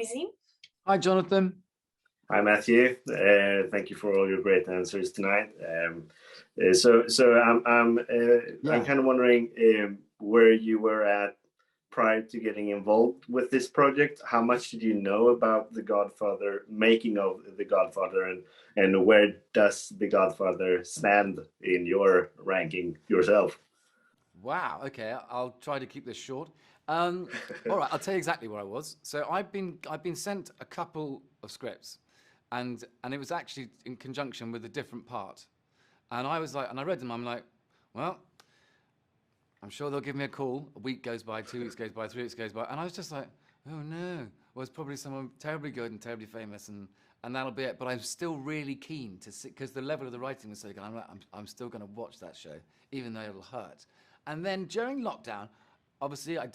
Busy? Hi, Jonathan. Hi, Matthew. Thank you for all your great answers tonight. I'm kind of wondering where you were at prior to getting involved with this project. How much did you know about The Godfather, making of The Godfather, and where does The Godfather stand in your ranking yourself? Wow. Okay, I'll try to keep this short. All right, I'll tell you exactly where I was. So I've been sent a couple of scripts, and it was actually in conjunction with a different part. And I was like, and I read them. I'm like, well, I'm sure they'll give me a call. A week goes by, 2 weeks goes by, 3 weeks goes by, and I was just like, oh no. Well, it's probably someone terribly good and terribly famous, and that'll be it. But I'm still really keen to see, because the level of the writing was so good. I'm still going to watch that show, even though it'll hurt. And then during lockdown, obviously I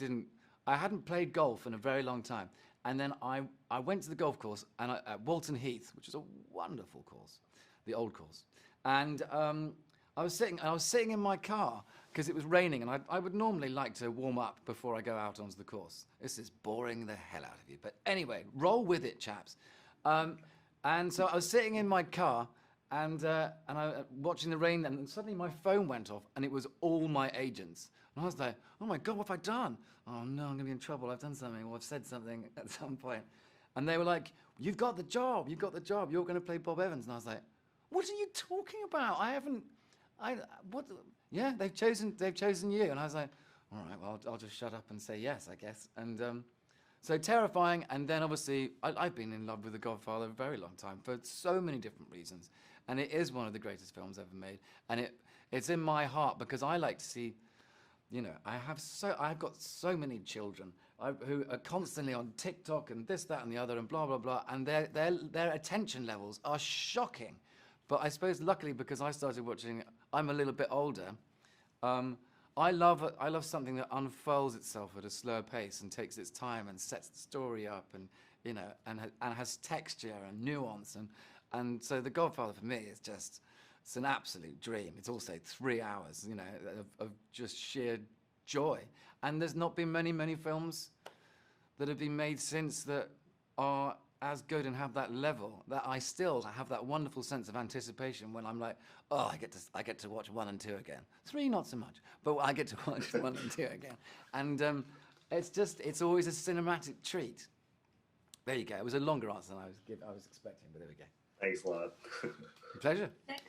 hadn't played golf in a very long time. And then I went to the golf course at Walton Heath, which is a wonderful course, the old course. And I was sitting in my car because it was raining, and I would normally like to warm up before I go out onto the course. This is boring the hell out of you. But anyway, roll with it, chaps. And so I was sitting in my car, and I watching the rain, and suddenly my phone went off, and it was all my agents. And I was like, oh my God, what have I done? Oh no, I'm gonna be in trouble. I've done something, or I've said something at some point. And they were like, you've got the job, you're gonna play Bob Evans. And I was like, what are you talking about? Yeah, they've chosen you. And I was like, all right, well, I'll just shut up and say yes, I guess. And so terrifying. And then obviously, I've been in love with The Godfather a very long time for so many different reasons. And it is one of the greatest films ever made. And it's in my heart because I like to see, I've got so many children who are constantly on TikTok and this, that, and the other, and blah, blah, blah. And their attention levels are shocking. But I suppose luckily, because I started watching, I'm a little bit older, I love something that unfurls itself at a slower pace and takes its time and sets the story up, and and has texture and nuance, and so The Godfather for me is just, it's an absolute dream. It's also 3 hours, of just sheer joy. And there's not been many films that have been made since that are as good and have that level, that I still have that wonderful sense of anticipation when I'm like, oh, I get to watch 1 and 2 again. 3, not so much, but I get to watch 1 and 2 again. And it's always a cinematic treat. There you go. It was a longer answer than I was expecting, but there we go. Thanks a lot. Pleasure. Thanks.